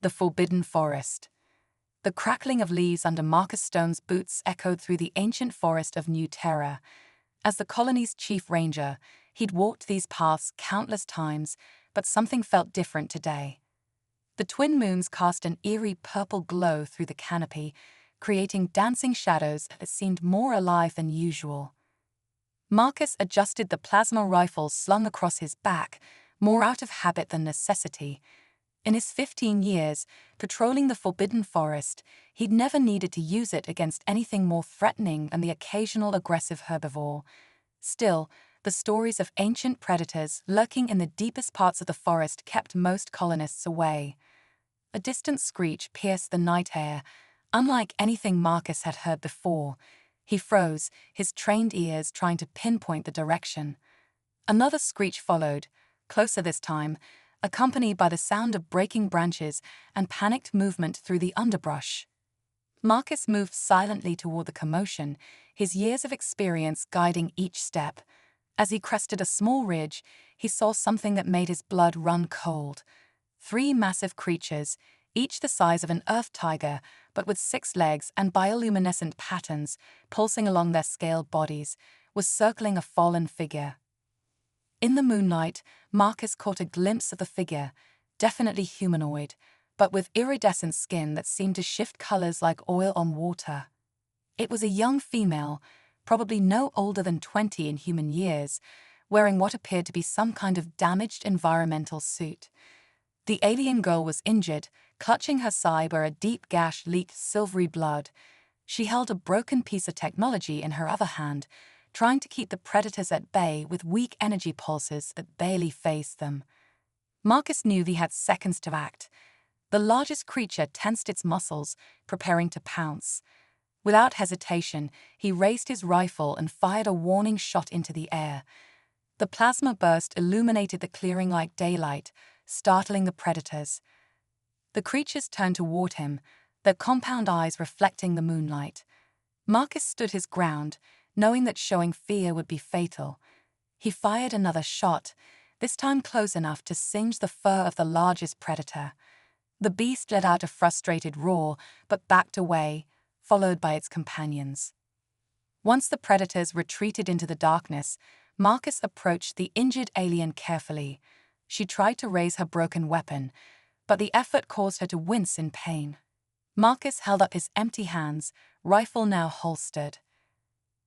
The forbidden forest. The crackling of leaves under Marcus Stone's boots echoed through the ancient forest of New Terra. As the colony's chief ranger, he'd walked these paths countless times, but something felt different today. The twin moons cast an eerie purple glow through the canopy, creating dancing shadows that seemed more alive than usual. Marcus adjusted the plasma rifle slung across his back, more out of habit than necessity. In his 15 years patrolling the forbidden forest, he'd never needed to use it against anything more threatening than the occasional aggressive herbivore. Still, the stories of ancient predators lurking in the deepest parts of the forest kept most colonists away. A distant screech pierced the night air, unlike anything Marcus had heard before. He froze, his trained ears trying to pinpoint the direction. Another screech followed, closer this time, accompanied by the sound of breaking branches and panicked movement through the underbrush. Marcus moved silently toward the commotion, his years of experience guiding each step. As he crested a small ridge, he saw something that made his blood run cold. 3 massive creatures, each the size of an earth tiger, but with 6 legs and bioluminescent patterns pulsing along their scaled bodies, was circling a fallen figure. In the moonlight, Marcus caught a glimpse of the figure, definitely humanoid, but with iridescent skin that seemed to shift colors like oil on water. It was a young female, probably no older than 20 in human years, wearing what appeared to be some kind of damaged environmental suit. The alien girl was injured, clutching her side where a deep gash leaked silvery blood. She held a broken piece of technology in her other hand, trying to keep the predators at bay with weak energy pulses that barely phased them. Marcus knew he had seconds to act. The largest creature tensed its muscles, preparing to pounce. Without hesitation, he raised his rifle and fired a warning shot into the air. The plasma burst illuminated the clearing like daylight, startling the predators. The creatures turned toward him, their compound eyes reflecting the moonlight. Marcus stood his ground, knowing that showing fear would be fatal. He fired another shot, this time close enough to singe the fur of the largest predator. The beast let out a frustrated roar, but backed away, followed by its companions. Once the predators retreated into the darkness, Marcus approached the injured alien carefully. She tried to raise her broken weapon, but the effort caused her to wince in pain. Marcus held up his empty hands, rifle now holstered.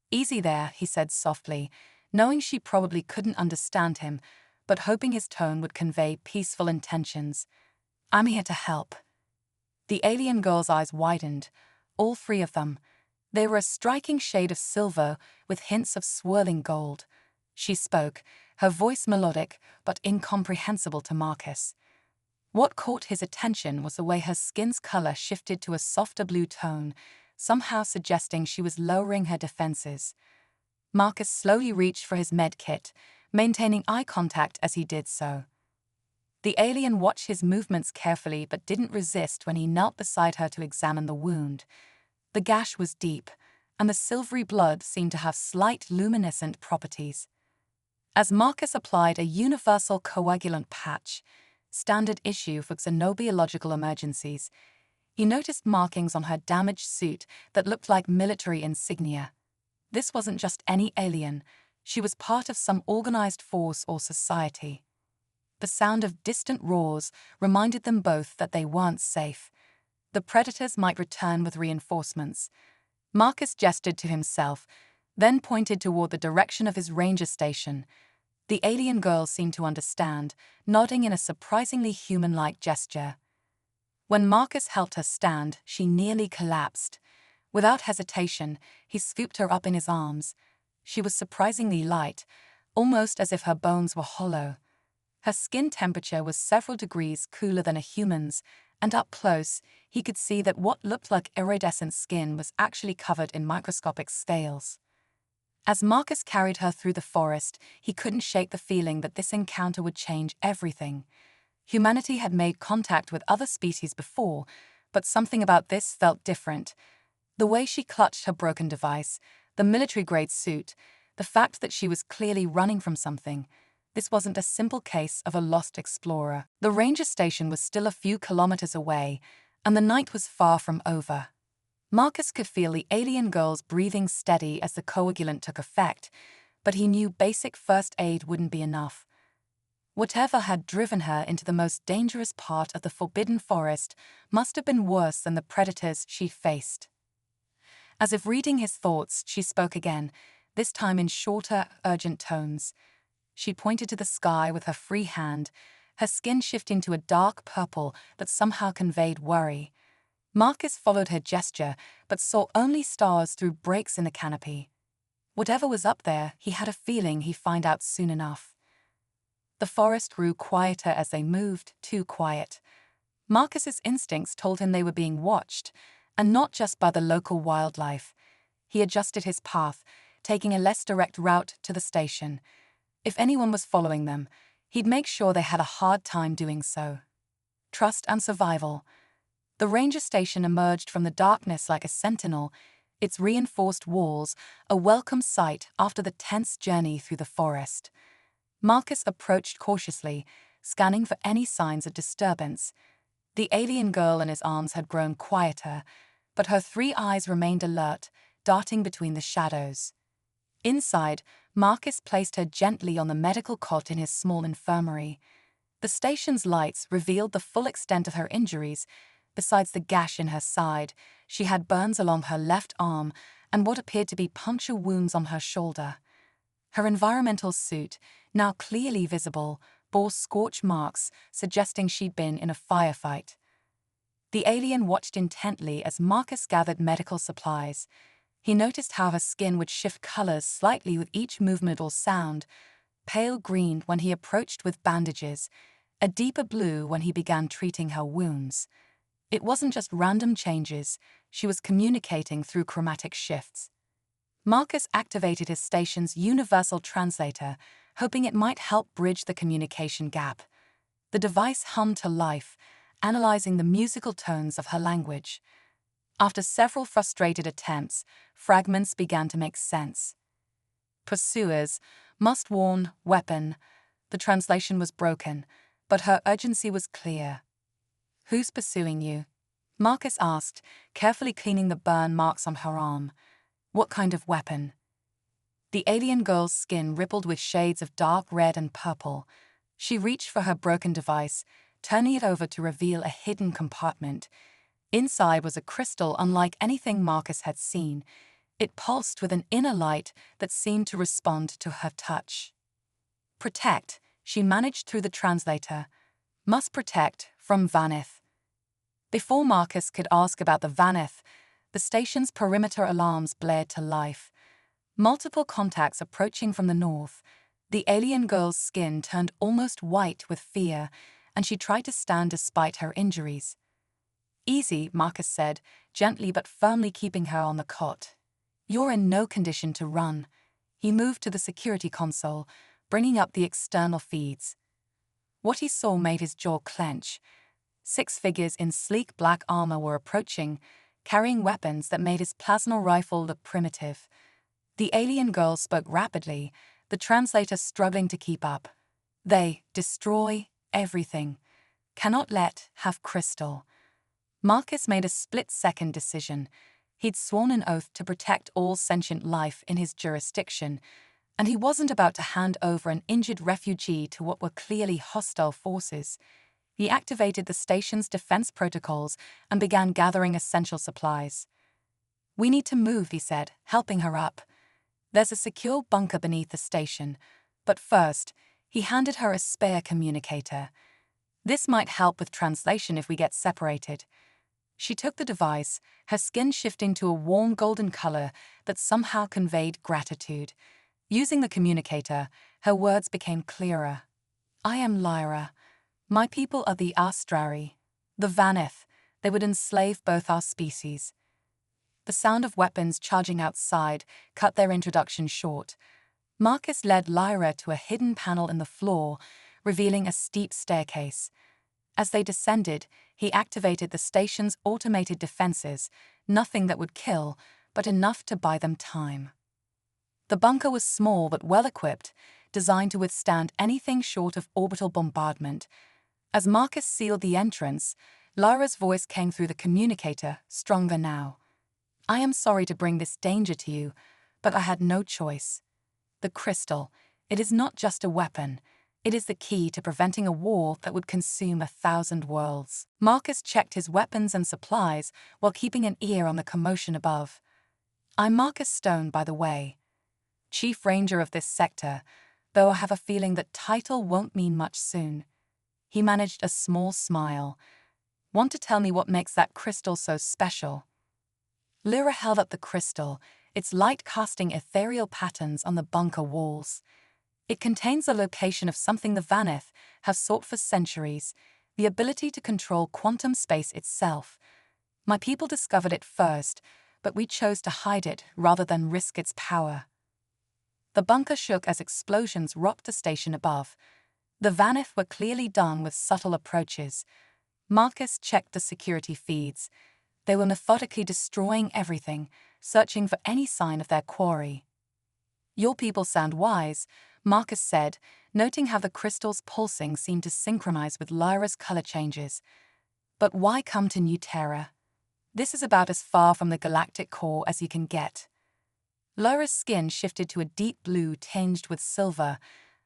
"Easy there," he said softly, knowing she probably couldn't understand him, but hoping his tone would convey peaceful intentions. "I'm here to help." The alien girl's eyes widened, all 3 of them. They were a striking shade of silver with hints of swirling gold. She spoke, her voice melodic but incomprehensible to Marcus. What caught his attention was the way her skin's color shifted to a softer blue tone, somehow suggesting she was lowering her defenses. Marcus slowly reached for his med kit, maintaining eye contact as he did so. The alien watched his movements carefully but didn't resist when he knelt beside her to examine the wound. The gash was deep, and the silvery blood seemed to have slight luminescent properties. As Marcus applied a universal coagulant patch, standard issue for xenobiological emergencies, he noticed markings on her damaged suit that looked like military insignia. This wasn't just any alien, she was part of some organized force or society. The sound of distant roars reminded them both that they weren't safe. The predators might return with reinforcements. Marcus gestured to himself, then pointed toward the direction of his ranger station. The alien girl seemed to understand, nodding in a surprisingly human-like gesture. When Marcus helped her stand, she nearly collapsed. Without hesitation, he scooped her up in his arms. She was surprisingly light, almost as if her bones were hollow. Her skin temperature was several degrees cooler than a human's, and up close, he could see that what looked like iridescent skin was actually covered in microscopic scales. As Marcus carried her through the forest, he couldn't shake the feeling that this encounter would change everything. Humanity had made contact with other species before, but something about this felt different. The way she clutched her broken device, the military-grade suit, the fact that she was clearly running from something. This wasn't a simple case of a lost explorer. The ranger station was still a few kilometers away, and the night was far from over. Marcus could feel the alien girl's breathing steady as the coagulant took effect, but he knew basic first aid wouldn't be enough. Whatever had driven her into the most dangerous part of the forbidden forest must have been worse than the predators she faced. As if reading his thoughts, she spoke again, this time in shorter, urgent tones. She pointed to the sky with her free hand, her skin shifting to a dark purple that somehow conveyed worry. Marcus followed her gesture, but saw only stars through breaks in the canopy. Whatever was up there, he had a feeling he'd find out soon enough. The forest grew quieter as they moved, too quiet. Marcus's instincts told him they were being watched, and not just by the local wildlife. He adjusted his path, taking a less direct route to the station. If anyone was following them, he'd make sure they had a hard time doing so. Trust and survival. The ranger station emerged from the darkness like a sentinel, its reinforced walls a welcome sight after the tense journey through the forest. Marcus approached cautiously, scanning for any signs of disturbance. The alien girl in his arms had grown quieter, but her 3 eyes remained alert, darting between the shadows. Inside, Marcus placed her gently on the medical cot in his small infirmary. The station's lights revealed the full extent of her injuries. Besides the gash in her side, she had burns along her left arm and what appeared to be puncture wounds on her shoulder. Her environmental suit, now clearly visible, bore scorch marks, suggesting she'd been in a firefight. The alien watched intently as Marcus gathered medical supplies. He noticed how her skin would shift colors slightly with each movement or sound, pale green when he approached with bandages, a deeper blue when he began treating her wounds. It wasn't just random changes, she was communicating through chromatic shifts. Marcus activated his station's universal translator, hoping it might help bridge the communication gap. The device hummed to life, analyzing the musical tones of her language. After several frustrated attempts, fragments began to make sense. Pursuers, must warn, weapon. The translation was broken, but her urgency was clear. "Who's pursuing you?" Marcus asked, carefully cleaning the burn marks on her arm. "What kind of weapon?" The alien girl's skin rippled with shades of dark red and purple. She reached for her broken device, turning it over to reveal a hidden compartment. Inside was a crystal unlike anything Marcus had seen. It pulsed with an inner light that seemed to respond to her touch. "Protect," she managed through the translator. "Must protect from Vanith." Before Marcus could ask about the Vanith, the station's perimeter alarms blared to life. Multiple contacts approaching from the north. The alien girl's skin turned almost white with fear, and she tried to stand despite her injuries. "Easy," Marcus said, gently but firmly keeping her on the cot. "You're in no condition to run." He moved to the security console, bringing up the external feeds. What he saw made his jaw clench. 6 figures in sleek black armor were approaching, carrying weapons that made his plasma rifle look primitive. The alien girl spoke rapidly, the translator struggling to keep up. "They destroy everything. Cannot have crystal." Marcus made a split-second decision. He'd sworn an oath to protect all sentient life in his jurisdiction, and he wasn't about to hand over an injured refugee to what were clearly hostile forces. He activated the station's defense protocols and began gathering essential supplies. "We need to move," he said, helping her up. "There's a secure bunker beneath the station, but first," he handed her a spare communicator. "This might help with translation if we get separated." She took the device, her skin shifting to a warm golden color that somehow conveyed gratitude. Using the communicator, her words became clearer. "I am Lyra. My people are the Astrari, the Vanith. They would enslave both our species." The sound of weapons charging outside cut their introduction short. Marcus led Lyra to a hidden panel in the floor, revealing a steep staircase. As they descended, he activated the station's automated defenses, nothing that would kill, but enough to buy them time. The bunker was small but well-equipped, designed to withstand anything short of orbital bombardment. As Marcus sealed the entrance, Lyra's voice came through the communicator, stronger now. "I am sorry to bring this danger to you, but I had no choice. The crystal, it is not just a weapon. It is the key to preventing a war that would consume 1,000 worlds." Marcus checked his weapons and supplies while keeping an ear on the commotion above. "I'm Marcus Stone, by the way, Chief Ranger of this sector, though I have a feeling that title won't mean much soon." He managed a small smile. "Want to tell me what makes that crystal so special?" Lyra held up the crystal, its light casting ethereal patterns on the bunker walls. "It contains the location of something the Vaneth have sought for centuries, the ability to control quantum space itself. My people discovered it first, but we chose to hide it rather than risk its power." The bunker shook as explosions rocked the station above. The Vaneth were clearly done with subtle approaches. Marcus checked the security feeds. They were methodically destroying everything, searching for any sign of their quarry. "Your people sound wise," Marcus said, noting how the crystal's pulsing seemed to synchronize with Lyra's color changes. "But why come to New Terra? This is about as far from the galactic core as you can get." Lyra's skin shifted to a deep blue tinged with silver,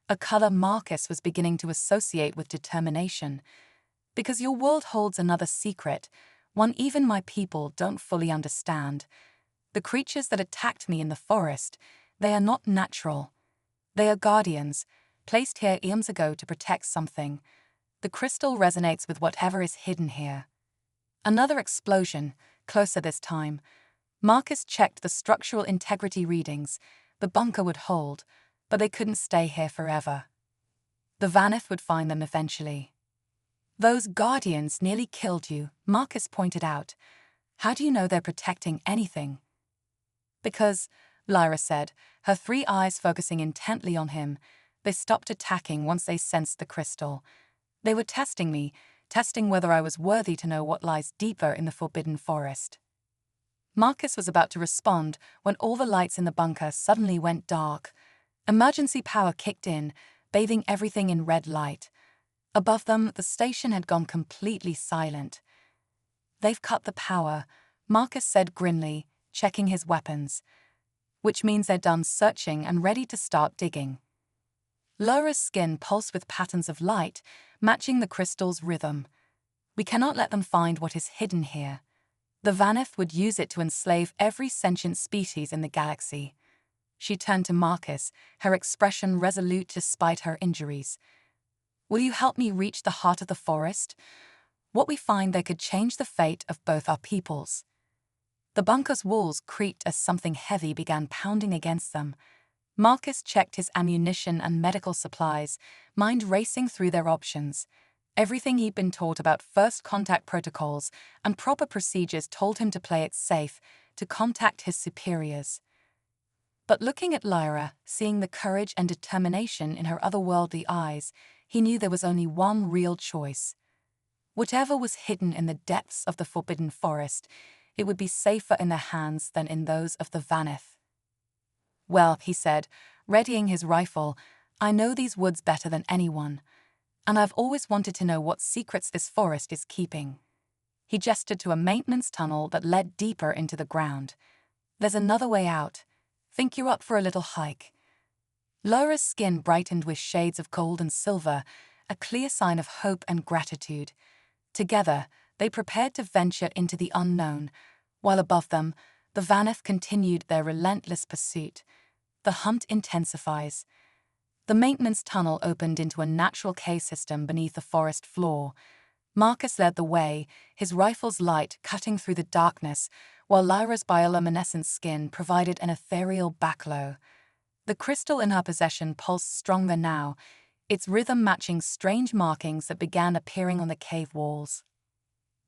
a color Marcus was beginning to associate with determination. "Because your world holds another secret, one even my people don't fully understand. The creatures that attacked me in the forest, they are not natural. They are guardians, placed here eons ago to protect something. The crystal resonates with whatever is hidden here." Another explosion, closer this time. Marcus checked the structural integrity readings. The bunker would hold, but they couldn't stay here forever. The Vaneth would find them eventually. "Those guardians nearly killed you," Marcus pointed out. "How do you know they're protecting anything?" "Because," Lyra said, her 3 eyes focusing intently on him, "they stopped attacking once they sensed the crystal. They were testing me, testing whether I was worthy to know what lies deeper in the Forbidden Forest." Marcus was about to respond when all the lights in the bunker suddenly went dark. Emergency power kicked in, bathing everything in red light. Above them, the station had gone completely silent. "They've cut the power," Marcus said grimly, checking his weapons. "Which means they're done searching and ready to start digging." Lyra's skin pulsed with patterns of light, matching the crystal's rhythm. "We cannot let them find what is hidden here. The Vaneth would use it to enslave every sentient species in the galaxy." She turned to Marcus, her expression resolute despite her injuries. "Will you help me reach the heart of the forest? What we find there could change the fate of both our peoples." The bunker's walls creaked as something heavy began pounding against them. Marcus checked his ammunition and medical supplies, mind racing through their options. Everything he'd been taught about first contact protocols and proper procedures told him to play it safe, to contact his superiors. But looking at Lyra, seeing the courage and determination in her otherworldly eyes, he knew there was only one real choice. Whatever was hidden in the depths of the Forbidden Forest, it would be safer in their hands than in those of the Vaneth. "Well," he said, readying his rifle, "I know these woods better than anyone, and I've always wanted to know what secrets this forest is keeping." He gestured to a maintenance tunnel that led deeper into the ground. "There's another way out. Think you're up for a little hike?" Lyra's skin brightened with shades of gold and silver, a clear sign of hope and gratitude. Together, they prepared to venture into the unknown, while above them, the Vaneth continued their relentless pursuit. The hunt intensifies. The maintenance tunnel opened into a natural cave system beneath the forest floor. Marcus led the way, his rifle's light cutting through the darkness, while Lyra's bioluminescent skin provided an ethereal backglow. The crystal in her possession pulsed stronger now, its rhythm matching strange markings that began appearing on the cave walls.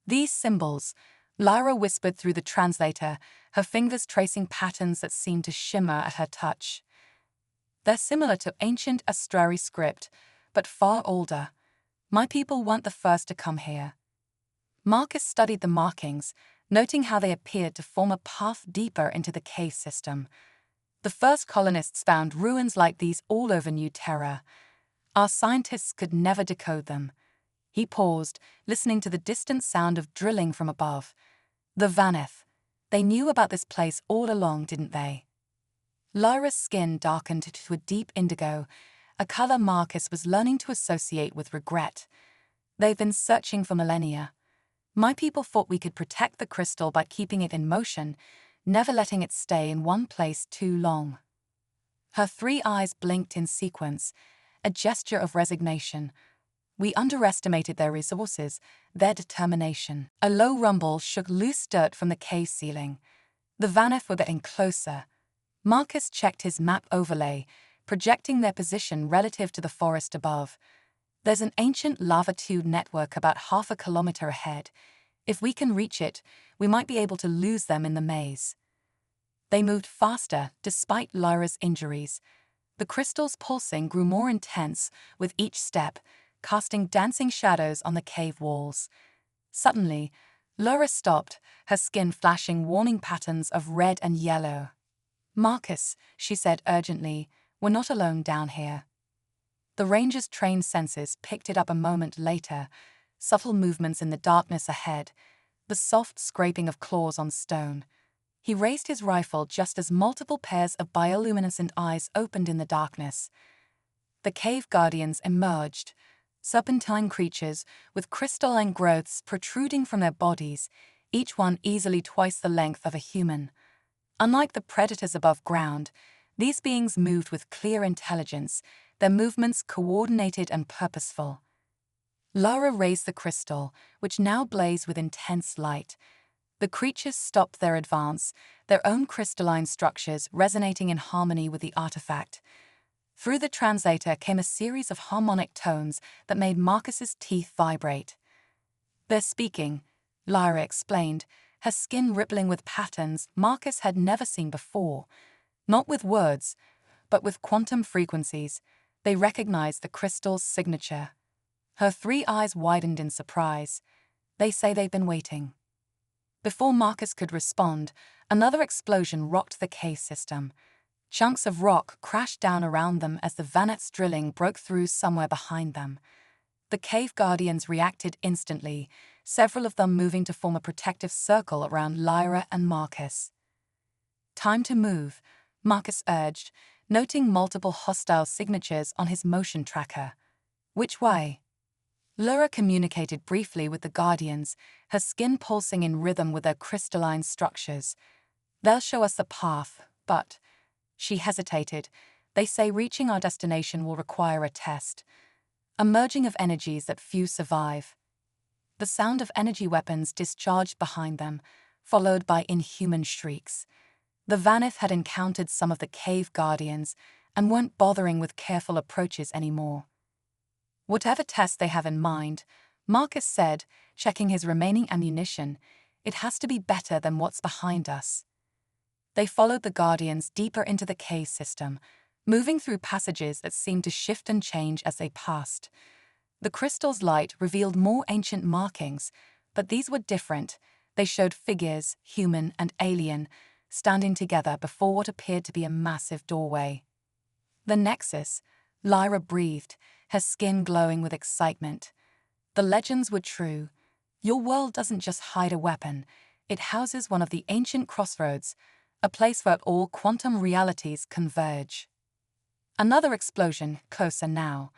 "These symbols," Lyra whispered through the translator, her fingers tracing patterns that seemed to shimmer at her touch. "They're similar to ancient Astrari script, but far older. My people weren't the first to come here." Marcus studied the markings, noting how they appeared to form a path deeper into the cave system. The first colonists found ruins like these all over New Terra. Our scientists could never decode them. He paused, listening to the distant sound of drilling from above. The Vaneth. They knew about this place all along, didn't they? Lyra's skin darkened to a deep indigo, a color Marcus was learning to associate with regret. They've been searching for millennia. My people thought we could protect the crystal by keeping it in motion, never letting it stay in one place too long. Her 3 eyes blinked in sequence, a gesture of resignation. We underestimated their resources, their determination. A low rumble shook loose dirt from the cave ceiling. The Vaneth were getting closer. Marcus checked his map overlay, projecting their position relative to the forest above. There's an ancient lava tube network about half a kilometer ahead. If we can reach it, we might be able to lose them in the maze. They moved faster, despite Lyra's injuries. The crystal's pulsing grew more intense with each step, casting dancing shadows on the cave walls. Suddenly, Lyra stopped, her skin flashing warning patterns of red and yellow. "Marcus," she said urgently, "we're not alone down here." The ranger's trained senses picked it up a moment later, subtle movements in the darkness ahead, the soft scraping of claws on stone. He raised his rifle just as multiple pairs of bioluminescent eyes opened in the darkness. The cave guardians emerged, serpentine creatures with crystalline growths protruding from their bodies, each one easily twice the length of a human. Unlike the predators above ground, these beings moved with clear intelligence, their movements coordinated and purposeful. Lyra raised the crystal, which now blazed with intense light. The creatures stopped their advance, their own crystalline structures resonating in harmony with the artifact. Through the translator came a series of harmonic tones that made Marcus's teeth vibrate. "They're speaking," Lyra explained, her skin rippling with patterns Marcus had never seen before. Not with words, but with quantum frequencies. They recognized the crystal's signature. Her 3 eyes widened in surprise. "They say they've been waiting." Before Marcus could respond, another explosion rocked the cave system. Chunks of rock crashed down around them as the Vaneth's drilling broke through somewhere behind them. The cave guardians reacted instantly, several of them moving to form a protective circle around Lyra and Marcus. "Time to move," Marcus urged, noting multiple hostile signatures on his motion tracker. "Which way?" Lyra communicated briefly with the guardians, her skin pulsing in rhythm with their crystalline structures. "They'll show us the path, but..." She hesitated. "They say reaching our destination will require a test. A merging of energies that few survive." The sound of energy weapons discharged behind them, followed by inhuman shrieks. The Vaneth had encountered some of the cave guardians and weren't bothering with careful approaches anymore. "Whatever test they have in mind," Marcus said, checking his remaining ammunition, "it has to be better than what's behind us." They followed the guardians deeper into the cave system, moving through passages that seemed to shift and change as they passed. The crystal's light revealed more ancient markings, but these were different. They showed figures, human and alien, standing together before what appeared to be a massive doorway. "The Nexus," Lyra breathed, her skin glowing with excitement. The legends were true. Your world doesn't just hide a weapon, it houses one of the ancient crossroads, a place where all quantum realities converge. Another explosion, closer now.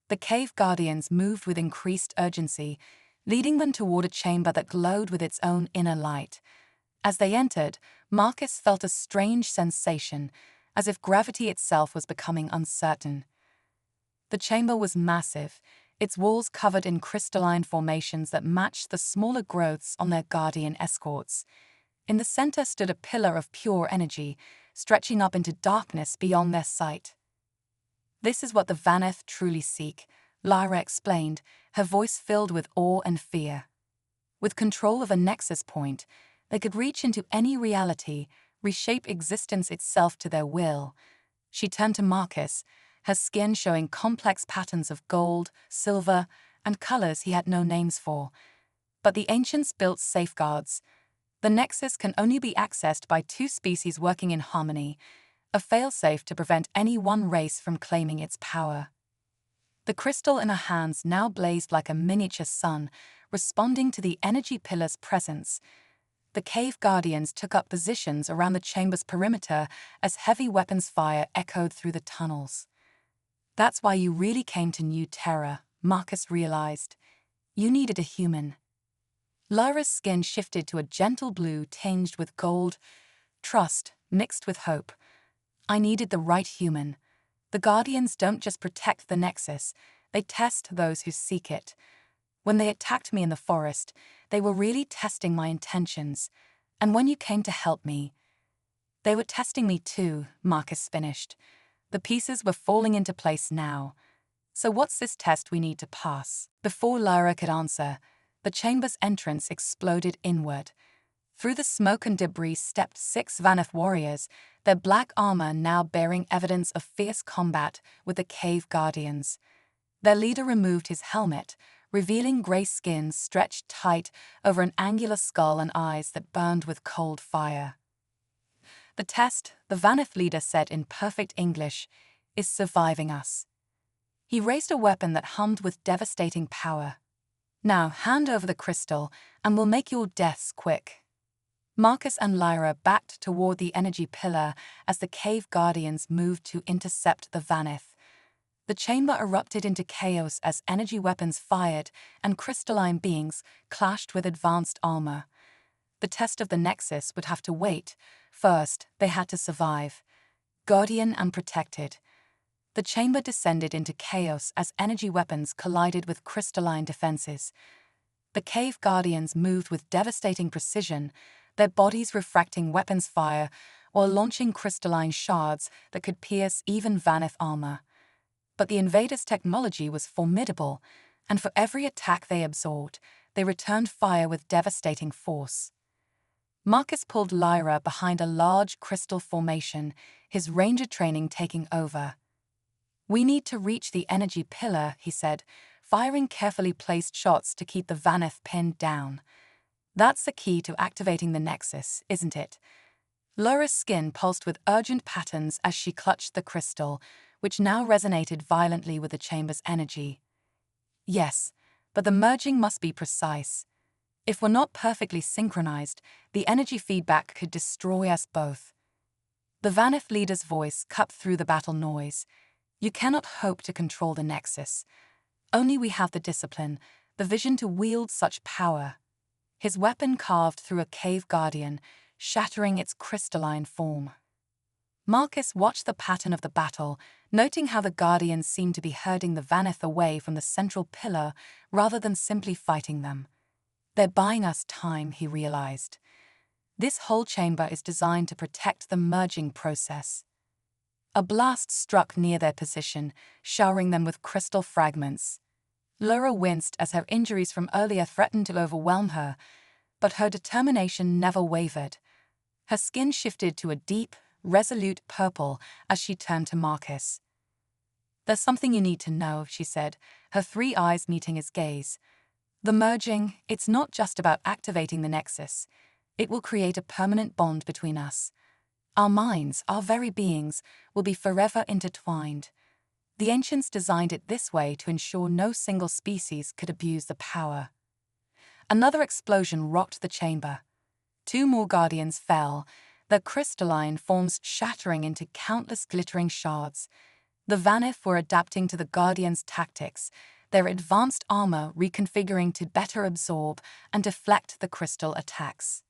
The cave guardians moved with increased urgency, leading them toward a chamber that glowed with its own inner light. As they entered, Marcus felt a strange sensation, as if gravity itself was becoming uncertain. The chamber was massive, its walls covered in crystalline formations that matched the smaller growths on their guardian escorts. In the center stood a pillar of pure energy, stretching up into darkness beyond their sight. "This is what the Vaneth truly seek," Lyra explained, her voice filled with awe and fear. With control of a nexus point, they could reach into any reality, reshape existence itself to their will. She turned to Marcus, her skin showing complex patterns of gold, silver, and colors he had no names for. But the ancients built safeguards. The nexus can only be accessed by 2 species working in harmony. a failsafe to prevent any one race from claiming its power. The crystal in her hands now blazed like a miniature sun, responding to the energy pillar's presence. The cave guardians took up positions around the chamber's perimeter as heavy weapons fire echoed through the tunnels. That's why you really came to New Terra, Marcus realized. You needed a human. Lyra's skin shifted to a gentle blue tinged with gold, trust mixed with hope. I needed the right human. The Guardians don't just protect the Nexus, they test those who seek it. When they attacked me in the forest, they were really testing my intentions. And when you came to help me, they were testing me too, Marcus finished. The pieces were falling into place now. So what's this test we need to pass? Before Lyra could answer, the chamber's entrance exploded inward. Through the smoke and debris stepped 6 Vaneth warriors, their black armor now bearing evidence of fierce combat with the cave guardians. Their leader removed his helmet, revealing grey skin stretched tight over an angular skull and eyes that burned with cold fire. The test, the Vaneth leader said in perfect English, is surviving us. He raised a weapon that hummed with devastating power. Now hand over the crystal, and we'll make your deaths quick. Marcus and Lyra backed toward the energy pillar as the cave guardians moved to intercept the Vaneth. The chamber erupted into chaos as energy weapons fired and crystalline beings clashed with advanced armor. The test of the Nexus would have to wait. First, they had to survive. Guardian and protected. The chamber descended into chaos as energy weapons collided with crystalline defenses. The cave guardians moved with devastating precision, their bodies refracting weapons fire or launching crystalline shards that could pierce even Vaneth armor. But the invaders' technology was formidable, and for every attack they absorbed, they returned fire with devastating force. Marcus pulled Lyra behind a large crystal formation, his ranger training taking over. "We need to reach the energy pillar," he said, firing carefully placed shots to keep the Vaneth pinned down. "That's the key to activating the Nexus, isn't it?" Lyra's skin pulsed with urgent patterns as she clutched the crystal, which now resonated violently with the chamber's energy. "Yes, but the merging must be precise. If we're not perfectly synchronized, the energy feedback could destroy us both." The Vaneth leader's voice cut through the battle noise. "You cannot hope to control the Nexus. Only we have the discipline, the vision to wield such power." His weapon carved through a cave guardian, shattering its crystalline form. Marcus watched the pattern of the battle, noting how the guardians seemed to be herding the Vaneth away from the central pillar rather than simply fighting them. "They're buying us time," he realized. "This whole chamber is designed to protect the merging process." A blast struck near their position, showering them with crystal fragments. Lyra winced as her injuries from earlier threatened to overwhelm her, but her determination never wavered. Her skin shifted to a deep, resolute purple as she turned to Marcus. "There's something you need to know," she said, her 3 eyes meeting his gaze. "The merging, it's not just about activating the Nexus. It will create a permanent bond between us. Our minds, our very beings, will be forever intertwined. The ancients designed it this way to ensure no single species could abuse the power." Another explosion rocked the chamber. 2 more guardians fell, their crystalline forms shattering into countless glittering shards. The Vaneth were adapting to the guardians' tactics, their advanced armor reconfiguring to better absorb and deflect the crystal attacks.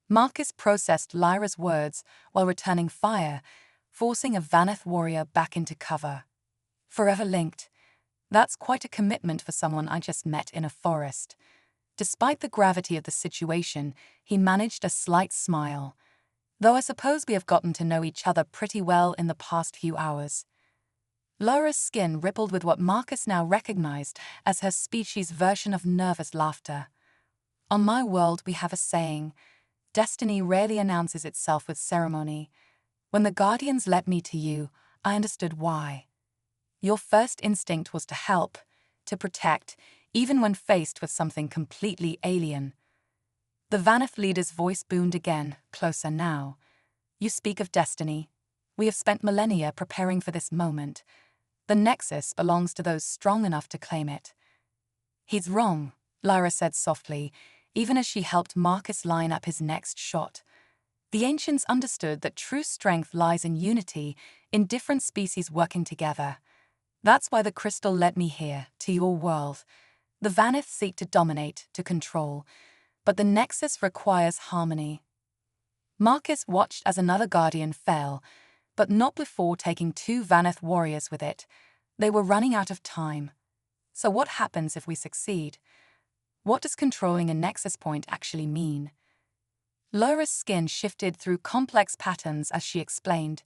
Marcus processed Lyra's words while returning fire, forcing a Vaneth warrior back into cover. "Forever linked. That's quite a commitment for someone I just met in a forest." Despite the gravity of the situation, he managed a slight smile. "Though I suppose we have gotten to know each other pretty well in the past few hours." Lyra's skin rippled with what Marcus now recognized as her species' version of nervous laughter. "On my world we have a saying, destiny rarely announces itself with ceremony. When the Guardians led me to you, I understood why. Your first instinct was to help, to protect, even when faced with something completely alien." The Vaneth leader's voice boomed again, closer now. "You speak of destiny. We have spent millennia preparing for this moment. The Nexus belongs to those strong enough to claim it." "He's wrong," Lyra said softly, even as she helped Marcus line up his next shot. The ancients understood that true strength lies in unity, in different species working together. "That's why the crystal led me here, to your world. The Vaneth seek to dominate, to control, but the Nexus requires harmony." Marcus watched as another guardian fell, but not before taking 2 Vaneth warriors with it. They were running out of time. So what happens if we succeed? What does controlling a Nexus point actually mean? Lyra's skin shifted through complex patterns as she explained.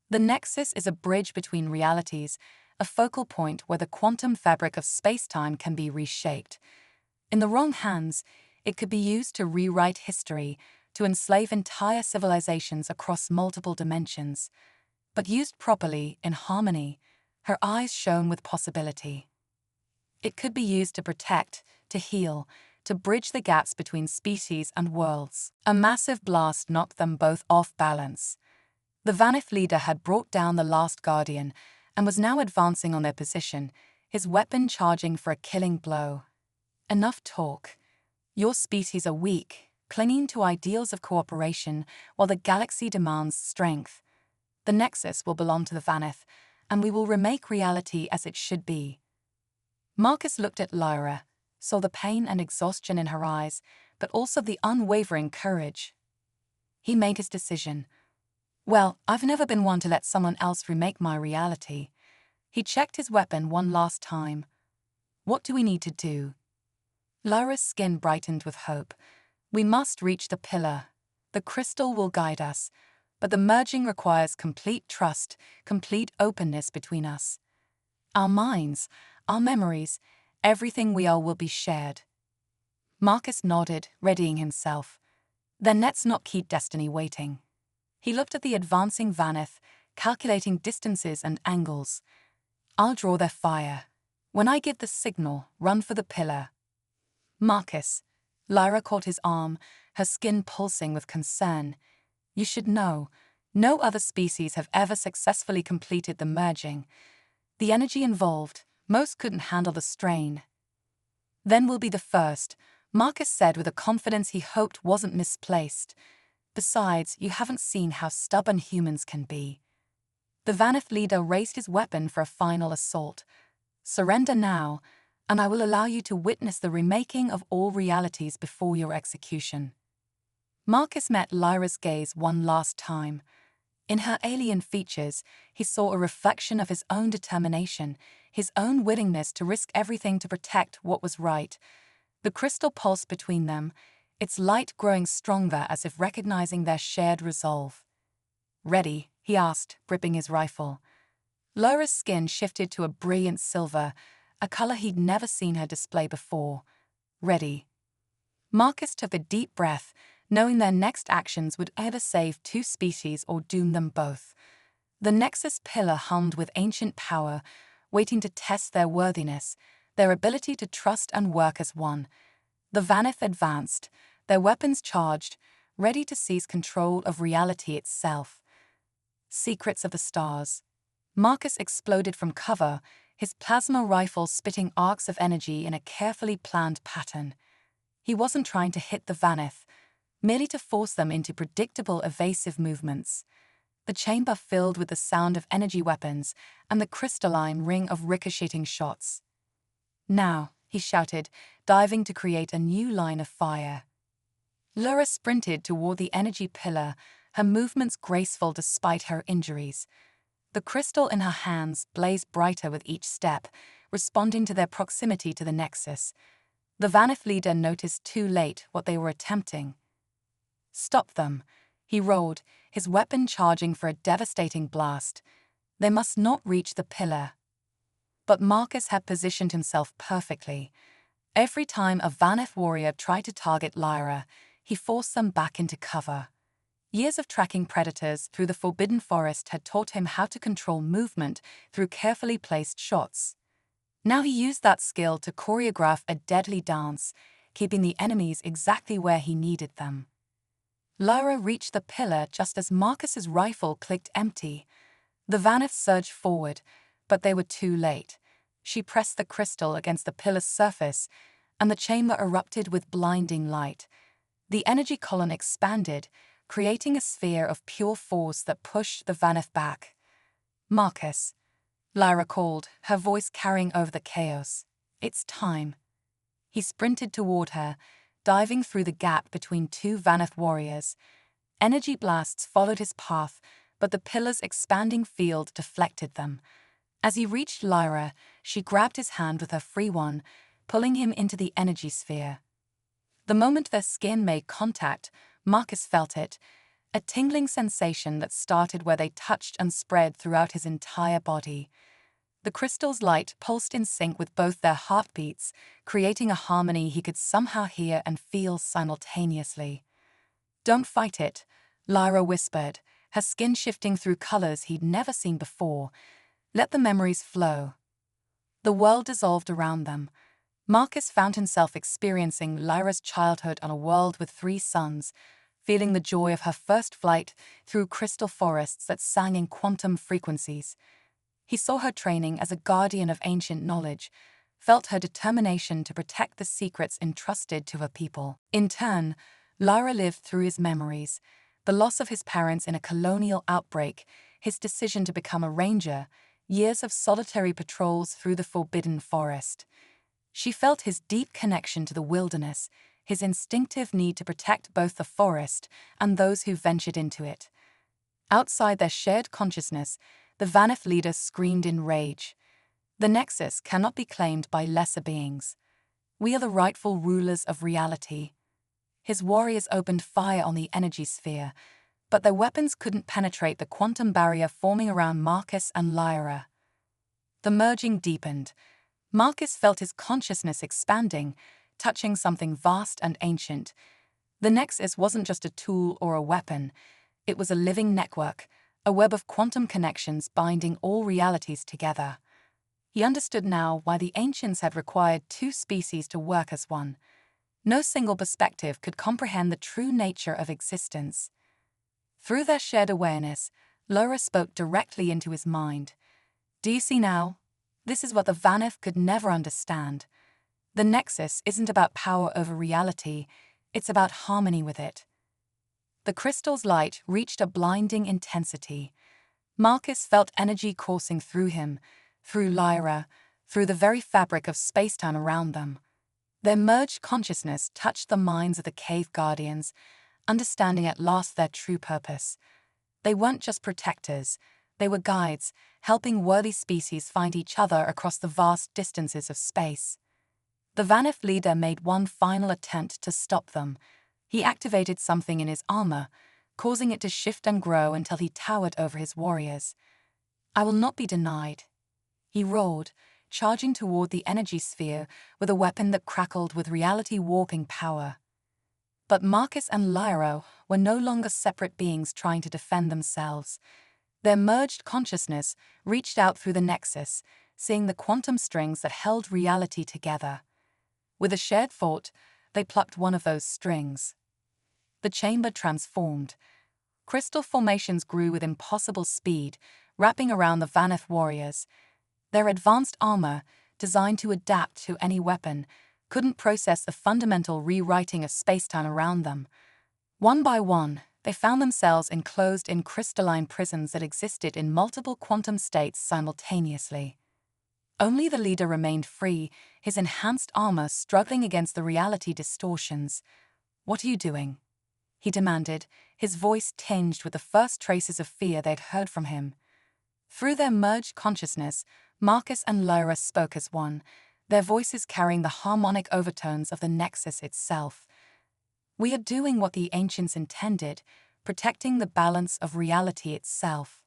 The Nexus is a bridge between realities, a focal point where the quantum fabric of space-time can be reshaped. In the wrong hands, it could be used to rewrite history, to enslave entire civilizations across multiple dimensions. But used properly, in harmony, her eyes shone with possibility. It could be used to protect, to heal, to bridge the gaps between species and worlds. A massive blast knocked them both off balance. The Vaneth leader had brought down the last guardian and was now advancing on their position, his weapon charging for a killing blow. "Enough talk. Your species are weak, clinging to ideals of cooperation while the galaxy demands strength. The Nexus will belong to the Vaneth, and we will remake reality as it should be." Marcus looked at Lyra, saw the pain and exhaustion in her eyes, but also the unwavering courage. He made his decision. "Well, I've never been one to let someone else remake my reality." He checked his weapon one last time. "What do we need to do?" Lyra's skin brightened with hope. "We must reach the pillar. The crystal will guide us, but the merging requires complete trust, complete openness between us. Our minds, our memories, everything we are will be shared." Marcus nodded, readying himself. "Then let's not keep destiny waiting." He looked at the advancing Vaneth, calculating distances and angles. "I'll draw their fire. When I give the signal, run for the pillar." "Marcus," Lyra caught his arm, her skin pulsing with concern. "You should know, no other species have ever successfully completed the merging. The energy involved, most couldn't handle the strain." "Then we'll be the first," Marcus said with a confidence he hoped wasn't misplaced. "Besides, you haven't seen how stubborn humans can be." The Vaneth leader raised his weapon for a final assault. "Surrender now, and I will allow you to witness the remaking of all realities before your execution." Marcus met Lyra's gaze one last time. In her alien features, he saw a reflection of his own determination, his own willingness to risk everything to protect what was right. The crystal pulsed between them, its light growing stronger as if recognizing their shared resolve. "Ready?" he asked, gripping his rifle. Lyra's skin shifted to a brilliant silver, a color he'd never seen her display before. "Ready." Marcus took a deep breath, knowing their next actions would either save 2 species or doom them both. The Nexus pillar hummed with ancient power, waiting to test their worthiness, their ability to trust and work as one. The Vaneth advanced, their weapons charged, ready to seize control of reality itself. Secrets of the stars. Marcus exploded from cover, his plasma rifle spitting arcs of energy in a carefully planned pattern. He wasn't trying to hit the Vaneth, merely to force them into predictable evasive movements. The chamber filled with the sound of energy weapons and the crystalline ring of ricocheting shots. "Now," he shouted, diving to create a new line of fire. Lyra sprinted toward the energy pillar, her movements graceful despite her injuries. The crystal in her hands blazed brighter with each step, responding to their proximity to the Nexus. The Vaneth leader noticed too late what they were attempting. "Stop them," he roared, his weapon charging for a devastating blast. They must not reach the pillar. But Marcus had positioned himself perfectly. Every time a Vaneth warrior tried to target Lyra, he forced them back into cover. Years of tracking predators through the Forbidden Forest had taught him how to control movement through carefully placed shots. Now he used that skill to choreograph a deadly dance, keeping the enemies exactly where he needed them. Lyra reached the pillar just as Marcus's rifle clicked empty. The Vaneth surged forward, but they were too late. She pressed the crystal against the pillar's surface, and the chamber erupted with blinding light. The energy column expanded, creating a sphere of pure force that pushed the Vaneth back. "Marcus," Lyra called, her voice carrying over the chaos. "It's time." He sprinted toward her, diving through the gap between two Vaneth warriors. Energy blasts followed his path, but the pillar's expanding field deflected them. As he reached Lyra, she grabbed his hand with her free one, pulling him into the energy sphere. The moment their skin made contact, Marcus felt it, a tingling sensation that started where they touched and spread throughout his entire body. The crystal's light pulsed in sync with both their heartbeats, creating a harmony he could somehow hear and feel simultaneously. "Don't fight it," Lyra whispered, her skin shifting through colors he'd never seen before. "Let the memories flow." The world dissolved around them. Marcus found himself experiencing Lyra's childhood on a world with 3 suns, feeling the joy of her first flight through crystal forests that sang in quantum frequencies. He saw her training as a guardian of ancient knowledge, felt her determination to protect the secrets entrusted to her people. In turn, Lyra lived through his memories, the loss of his parents in a colonial outbreak, his decision to become a ranger, years of solitary patrols through the forbidden forest. She felt his deep connection to the wilderness, his instinctive need to protect both the forest and those who ventured into it. Outside their shared consciousness, the Vaneth leader screamed in rage. "The Nexus cannot be claimed by lesser beings. We are the rightful rulers of reality." His warriors opened fire on the energy sphere, but their weapons couldn't penetrate the quantum barrier forming around Marcus and Lyra. The merging deepened. Marcus felt his consciousness expanding, touching something vast and ancient. The Nexus wasn't just a tool or a weapon. It was a living network, a web of quantum connections binding all realities together. He understood now why the ancients had required 2 species to work as one. No single perspective could comprehend the true nature of existence. Through their shared awareness, Lyra spoke directly into his mind. "Do you see now? This is what the Vaneth could never understand. The Nexus isn't about power over reality, it's about harmony with it." The crystal's light reached a blinding intensity. Marcus felt energy coursing through him, through Lyra, through the very fabric of spacetime around them. Their merged consciousness touched the minds of the cave guardians, understanding at last their true purpose. They weren't just protectors, they were guides, helping worthy species find each other across the vast distances of space. The Vaneth leader made one final attempt to stop them. He activated something in his armor, causing it to shift and grow until he towered over his warriors. "I will not be denied," he roared, charging toward the energy sphere with a weapon that crackled with reality-warping power. But Marcus and Lyra were no longer separate beings trying to defend themselves. Their merged consciousness reached out through the Nexus, seeing the quantum strings that held reality together. With a shared thought, they plucked one of those strings. The chamber transformed. Crystal formations grew with impossible speed, wrapping around the Vaneth warriors. Their advanced armor, designed to adapt to any weapon, couldn't process the fundamental rewriting of spacetime around them. One by one, they found themselves enclosed in crystalline prisons that existed in multiple quantum states simultaneously. Only the leader remained free, his enhanced armor struggling against the reality distortions. "What are you doing?" he demanded, his voice tinged with the first traces of fear they'd heard from him. Through their merged consciousness, Marcus and Lyra spoke as one, their voices carrying the harmonic overtones of the Nexus itself. "We are doing what the ancients intended, protecting the balance of reality itself."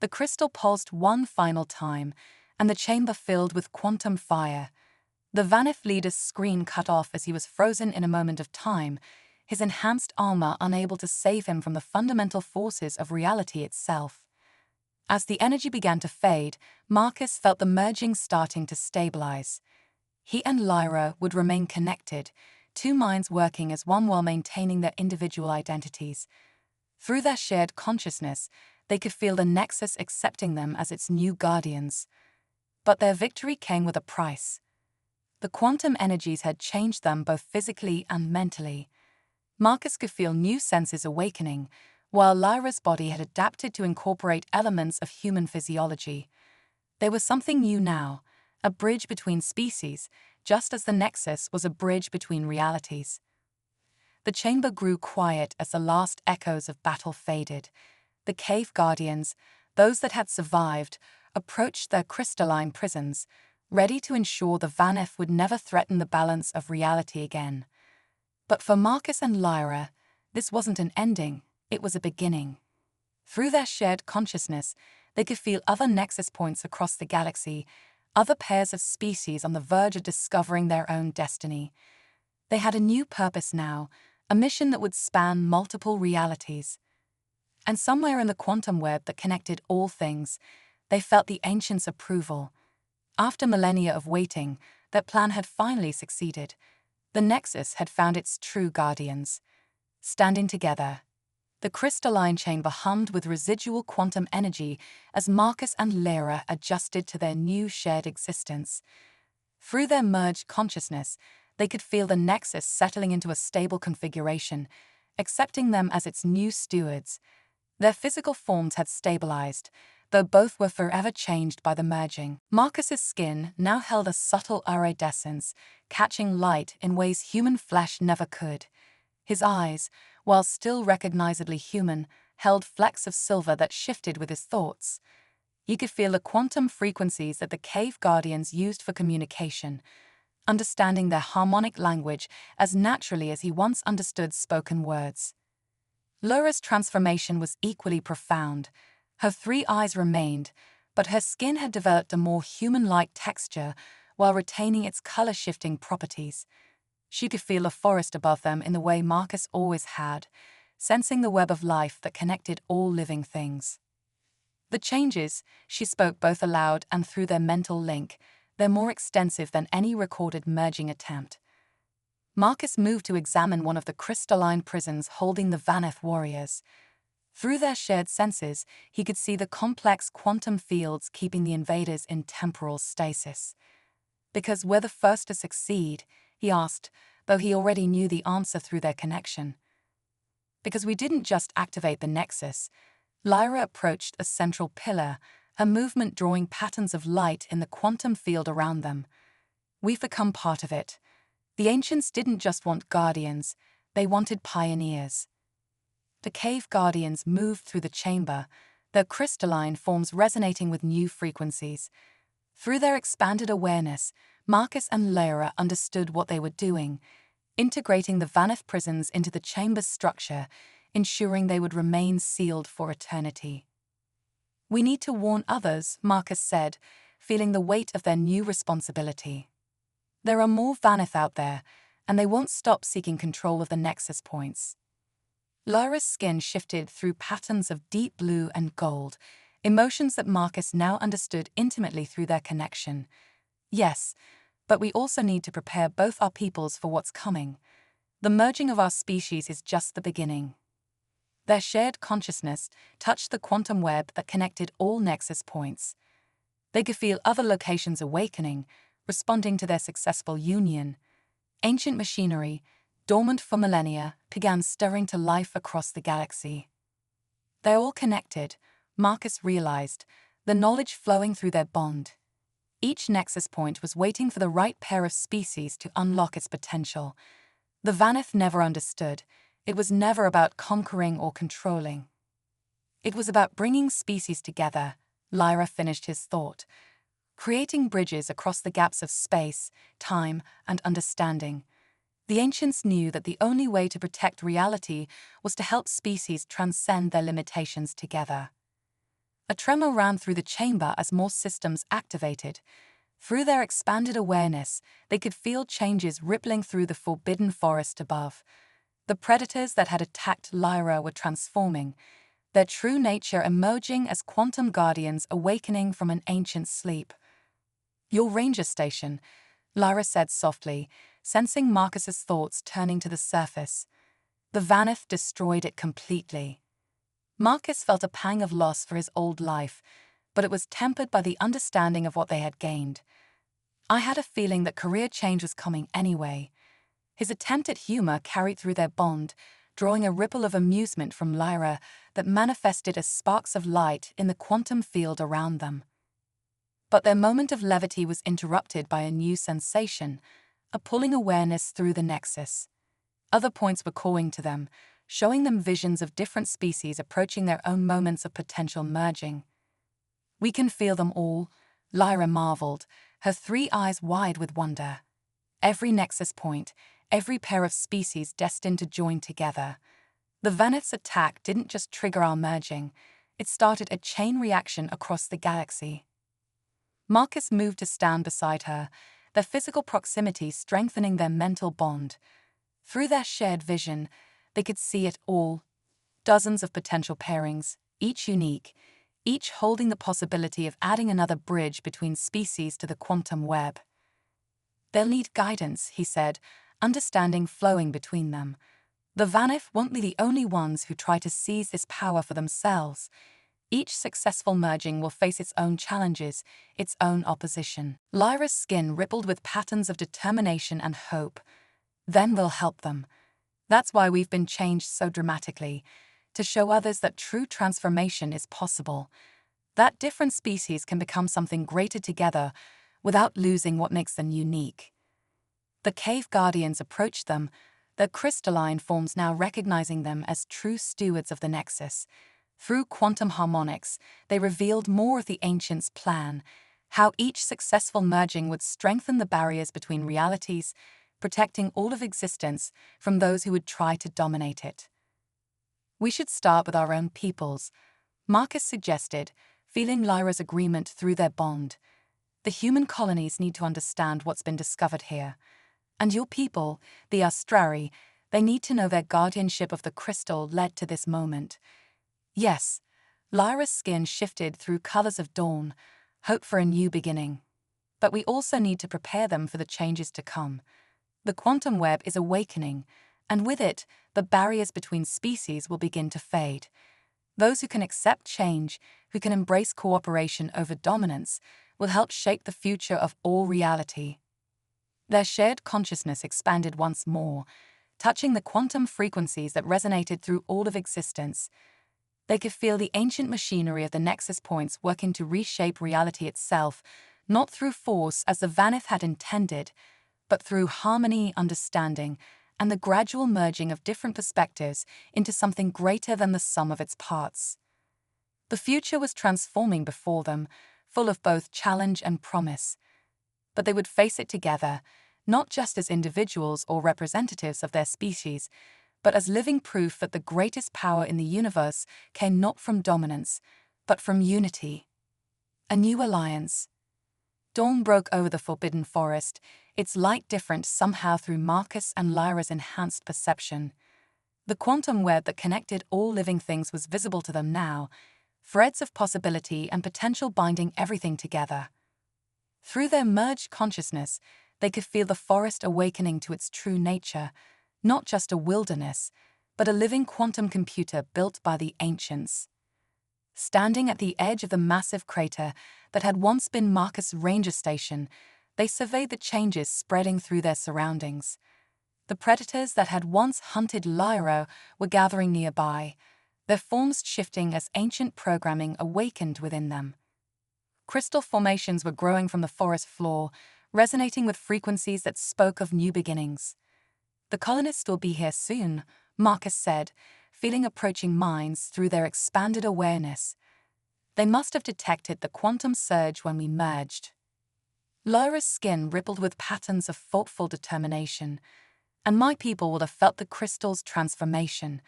The crystal pulsed one final time, and the chamber filled with quantum fire. The Vaneth leader's scream cut off as he was frozen in a moment of time, his enhanced armor unable to save him from the fundamental forces of reality itself. As the energy began to fade, Marcus felt the merging starting to stabilize. He and Lyra would remain connected, two minds working as one while maintaining their individual identities. Through their shared consciousness, they could feel the Nexus accepting them as its new guardians. But their victory came with a price. The quantum energies had changed them both physically and mentally. Marcus could feel new senses awakening, while Lyra's body had adapted to incorporate elements of human physiology. There was something new now, a bridge between species, just as the Nexus was a bridge between realities. The chamber grew quiet as the last echoes of battle faded. The cave guardians, those that had survived, approached their crystalline prisons, ready to ensure the Vaneth would never threaten the balance of reality again. But for Marcus and Lyra, this wasn't an ending, it was a beginning. Through their shared consciousness, they could feel other nexus points across the galaxy, other pairs of species on the verge of discovering their own destiny. They had a new purpose now, a mission that would span multiple realities. And somewhere in the quantum web that connected all things, they felt the ancients' approval. After millennia of waiting, their plan had finally succeeded. The Nexus had found its true guardians. Standing together, the crystalline chamber hummed with residual quantum energy as Marcus and Lyra adjusted to their new shared existence. Through their merged consciousness, they could feel the Nexus settling into a stable configuration, accepting them as its new stewards. Their physical forms had stabilized, though both were forever changed by the merging. Marcus's skin now held a subtle iridescence, catching light in ways human flesh never could. His eyes, while still recognizably human, held flecks of silver that shifted with his thoughts. You could feel the quantum frequencies that the cave guardians used for communication, understanding their harmonic language as naturally as he once understood spoken words. Lyra's transformation was equally profound. Her three eyes remained, but her skin had developed a more human-like texture while retaining its color-shifting properties. She could feel a forest above them in the way Marcus always had, sensing the web of life that connected all living things. The changes, she spoke both aloud and through their mental link, they're more extensive than any recorded merging attempt. Marcus moved to examine one of the crystalline prisons holding the Vaneth warriors. Through their shared senses, he could see the complex quantum fields keeping the invaders in temporal stasis. Because we're the first to succeed, he asked, though he already knew the answer through their connection. Because we didn't just activate the Nexus. Lyra approached a central pillar, her movement drawing patterns of light in the quantum field around them. We've become part of it. The ancients didn't just want guardians, they wanted pioneers. The cave guardians moved through the chamber, their crystalline forms resonating with new frequencies. Through their expanded awareness, Marcus and Lyra understood what they were doing, integrating the Vaneth prisons into the chamber's structure, ensuring they would remain sealed for eternity. We need to warn others, Marcus said, feeling the weight of their new responsibility. There are more Vaneth out there, and they won't stop seeking control of the Nexus points. Lyra's skin shifted through patterns of deep blue and gold, emotions that Marcus now understood intimately through their connection. Yes, but we also need to prepare both our peoples for what's coming. The merging of our species is just the beginning. Their shared consciousness touched the quantum web that connected all Nexus points. They could feel other locations awakening, responding to their successful union. Ancient machinery, dormant for millennia, began stirring to life across the galaxy. They're all connected, Marcus realized, the knowledge flowing through their bond. Each Nexus point was waiting for the right pair of species to unlock its potential. The Vaneth never understood. It was never about conquering or controlling. It was about bringing species together, Lyra finished his thought, creating bridges across the gaps of space, time, and understanding. The ancients knew that the only way to protect reality was to help species transcend their limitations together. A tremor ran through the chamber as more systems activated. Through their expanded awareness, they could feel changes rippling through the forbidden forest above. The predators that had attacked Lyra were transforming, their true nature emerging as quantum guardians awakening from an ancient sleep. Your ranger station, Lyra said softly, sensing Marcus's thoughts turning to the surface. The Vaneth destroyed it completely. Marcus felt a pang of loss for his old life, but it was tempered by the understanding of what they had gained. I had a feeling that career change was coming anyway. His attempt at humor carried through their bond, drawing a ripple of amusement from Lyra that manifested as sparks of light in the quantum field around them. But their moment of levity was interrupted by a new sensation, a pulling awareness through the nexus. Other points were calling to them, showing them visions of different species approaching their own moments of potential merging. "We can feel them all," Lyra marveled, her three eyes wide with wonder. Every nexus point, every pair of species destined to join together. The Vaneth's attack didn't just trigger our merging, it started a chain reaction across the galaxy. Marcus moved to stand beside her, their physical proximity strengthening their mental bond. Through their shared vision, they could see it all. Dozens of potential pairings, each unique, each holding the possibility of adding another bridge between species to the quantum web. "They'll need guidance," he said, understanding flowing between them. "The Vaneth won't be the only ones who try to seize this power for themselves. Each successful merging will face its own challenges, its own opposition." Lyra's skin rippled with patterns of determination and hope. "Then we'll help them. That's why we've been changed so dramatically, to show others that true transformation is possible, that different species can become something greater together without losing what makes them unique." The cave guardians approached them, their crystalline forms now recognizing them as true stewards of the nexus. Through quantum harmonics, they revealed more of the ancients' plan, how each successful merging would strengthen the barriers between realities, protecting all of existence from those who would try to dominate it. "We should start with our own peoples," Marcus suggested, feeling Lyra's agreement through their bond. "The human colonies need to understand what's been discovered here. And your people, the Astrari, they need to know their guardianship of the crystal led to this moment." "Yes," Lyra's skin shifted through colors of dawn, hope for a new beginning. "But we also need to prepare them for the changes to come. The quantum web is awakening, and with it, the barriers between species will begin to fade. Those who can accept change, who can embrace cooperation over dominance, will help shape the future of all reality." Their shared consciousness expanded once more, touching the quantum frequencies that resonated through all of existence. They could feel the ancient machinery of the nexus points working to reshape reality itself, not through force as the Vaneth had intended, but through harmony, understanding, and the gradual merging of different perspectives into something greater than the sum of its parts. The future was transforming before them, full of both challenge and promise. But they would face it together, not just as individuals or representatives of their species, but as living proof that the greatest power in the universe came not from dominance, but from unity. A new alliance. Dawn broke over the forbidden forest, its light different somehow through Marcus and Lyra's enhanced perception. The quantum web that connected all living things was visible to them now, threads of possibility and potential binding everything together. Through their merged consciousness, they could feel the forest awakening to its true nature, not just a wilderness, but a living quantum computer built by the ancients. Standing at the edge of the massive crater that had once been Marcus' ranger station, they surveyed the changes spreading through their surroundings. The predators that had once hunted Lyra were gathering nearby, their forms shifting as ancient programming awakened within them. Crystal formations were growing from the forest floor, resonating with frequencies that spoke of new beginnings. "The colonists will be here soon," Marcus said, feeling approaching minds through their expanded awareness. "They must have detected the quantum surge when we merged." Lyra's skin rippled with patterns of thoughtful determination. "And my people will have felt the crystal's transformation.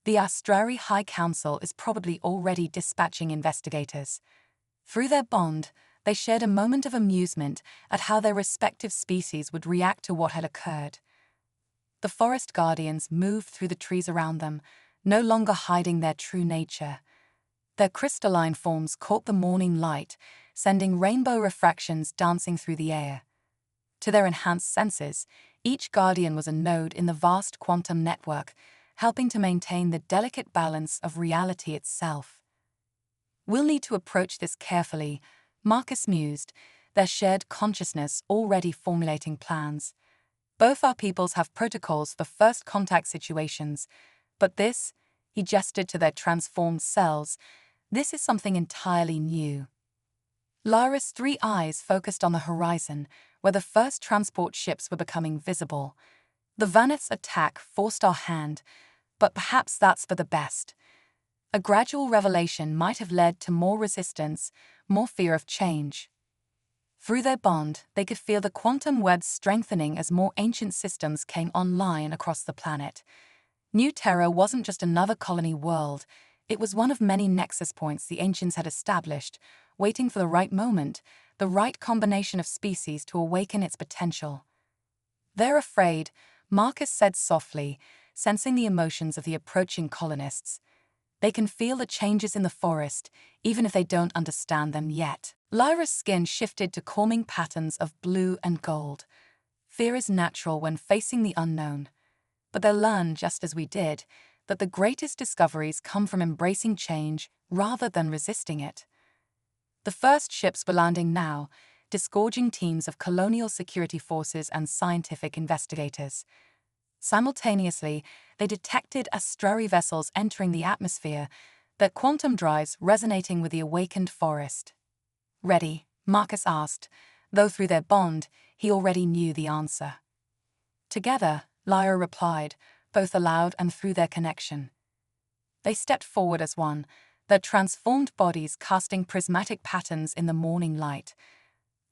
The Astrari High Council is probably already dispatching investigators." Through their bond, they shared a moment of amusement at how their respective species would react to what had occurred. The forest guardians moved through the trees around them, no longer hiding their true nature. Their crystalline forms caught the morning light, sending rainbow refractions dancing through the air. To their enhanced senses, Each guardian was a node in the vast quantum network, helping to maintain the delicate balance of reality itself. "We'll need to approach this carefully," Marcus mused, their shared consciousness already formulating plans. "Both our peoples have protocols for first contact situations, but this," he gestured to their transformed selves, "this is something entirely new." Lyra's three eyes focused on the horizon, where the first transport ships were becoming visible. "The Vaneth's attack forced our hand, but perhaps that's for the best. A gradual revelation might have led to more resistance, more fear of change." Through their bond, they could feel the quantum web strengthening as more ancient systems came online across the planet. New Terra wasn't just another colony world, it was one of many nexus points the ancients had established, waiting for the right moment, the right combination of species to awaken its potential. "They're afraid," Marcus said softly, sensing the emotions of the approaching colonists. "They can feel the changes in the forest, even if they don't understand them yet." Lyra's skin shifted to calming patterns of blue and gold. "Fear is natural when facing the unknown. But they'll learn, just as we did, that the greatest discoveries come from embracing change rather than resisting it." The first ships were landing now, disgorging teams of colonial security forces and scientific investigators. Simultaneously, they detected astrary vessels entering the atmosphere, their quantum drives resonating with the awakened forest. "Ready?" Marcus asked, though through their bond, he already knew the answer. "Together," Lyra replied, both aloud and through their connection. They stepped forward as one, their transformed bodies casting prismatic patterns in the morning light.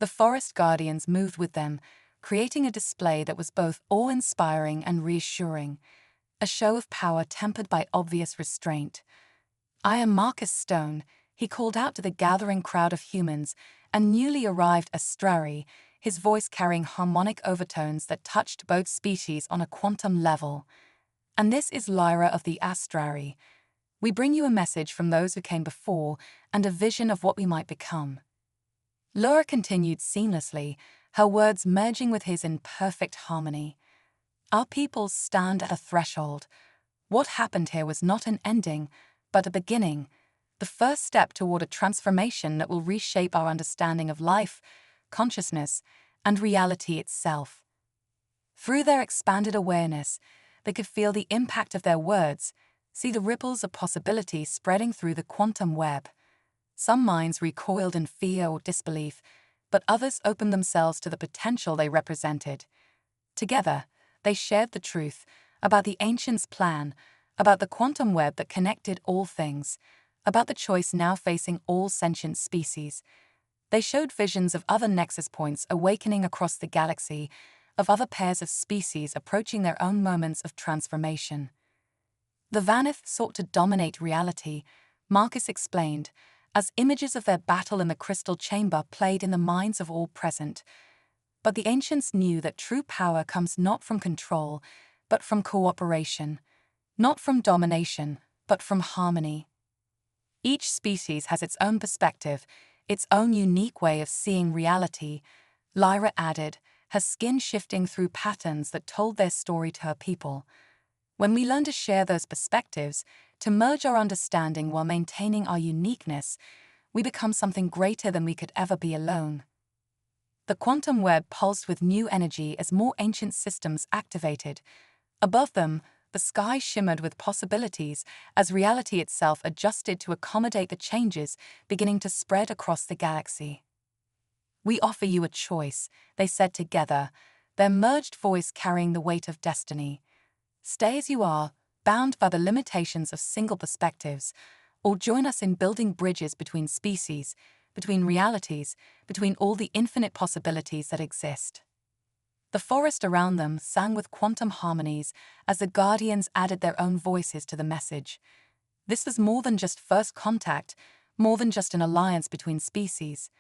The forest guardians moved with them, creating a display that was both awe-inspiring and reassuring, a show of power tempered by obvious restraint. "I am Marcus Stone," he called out to the gathering crowd of humans and newly arrived astrari, his voice carrying harmonic overtones that touched both species on a quantum level. "And this is Lyra of the Astrari. We bring you a message from those who came before and a vision of what we might become." Lyra continued seamlessly, her words merging with his in perfect harmony. "Our peoples stand at a threshold. What happened here was not an ending, but a beginning, the first step toward a transformation that will reshape our understanding of life, consciousness, and reality itself." Through their expanded awareness, they could feel the impact of their words, see the ripples of possibility spreading through the quantum web. Some minds recoiled in fear or disbelief, but others opened themselves to the potential they represented. Together, they shared the truth about the ancients' plan, about the quantum web that connected all things, about the choice now facing all sentient species. They showed visions of other nexus points awakening across the galaxy, of other pairs of species approaching their own moments of transformation. "The Vaneth sought to dominate reality," Marcus explained, as images of their battle in the crystal chamber played in the minds of all present. "But the ancients knew that true power comes not from control, but from cooperation, not from domination, but from harmony." Each species has its own perspective, its own unique way of seeing reality, Lyra added, her skin shifting through patterns that told their story to her people. "When we learn to share those perspectives, to merge our understanding while maintaining our uniqueness, we become something greater than we could ever be alone." The quantum web pulsed with new energy as more ancient systems activated. Above them, the sky shimmered with possibilities as reality itself adjusted to accommodate the changes beginning to spread across the galaxy. "We offer you a choice," they said together, their merged voice carrying the weight of destiny. "Stay as you are, bound by the limitations of single perspectives, or join us in building bridges between species, between realities, between all the infinite possibilities that exist." The forest around them sang with quantum harmonies as the guardians added their own voices to the message. This was more than just first contact, more than just an alliance between species.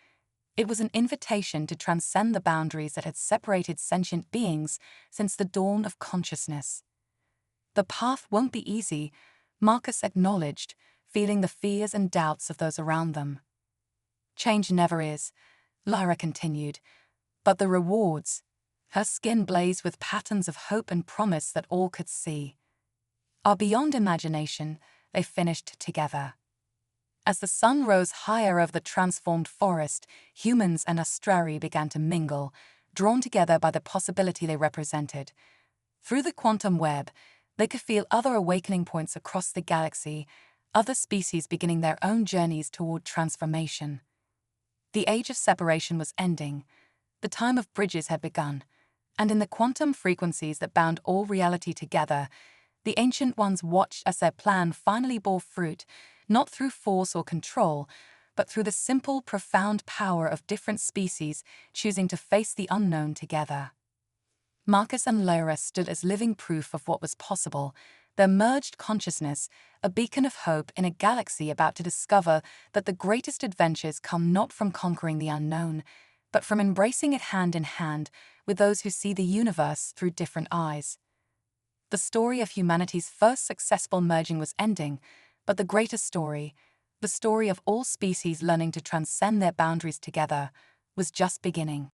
It was an invitation to transcend the boundaries that had separated sentient beings since the dawn of consciousness. "The path won't be easy," Marcus acknowledged, feeling the fears and doubts of those around them. "Change never is," Lyra continued, "but the rewards, Her skin blazed with patterns of hope and promise that all could see. Are beyond imagination, they finished together. As the sun rose higher over the transformed forest, humans and Astrari began to mingle, drawn together by the possibility they represented. Through the quantum web, they could feel other awakening points across the galaxy, other species beginning their own journeys toward transformation. The age of separation was ending. The time of bridges had begun, and in the quantum frequencies that bound all reality together, the Ancient Ones watched as their plan finally bore fruit, not through force or control, but through the simple, profound power of different species choosing to face the unknown together. Marcus and Lyra stood as living proof of what was possible, their merged consciousness, a beacon of hope in a galaxy about to discover that the greatest adventures come not from conquering the unknown, but from embracing it hand in hand with those who see the universe through different eyes. The story of humanity's first successful merging was ending, but the greater story, the story of all species learning to transcend their boundaries together, was just beginning.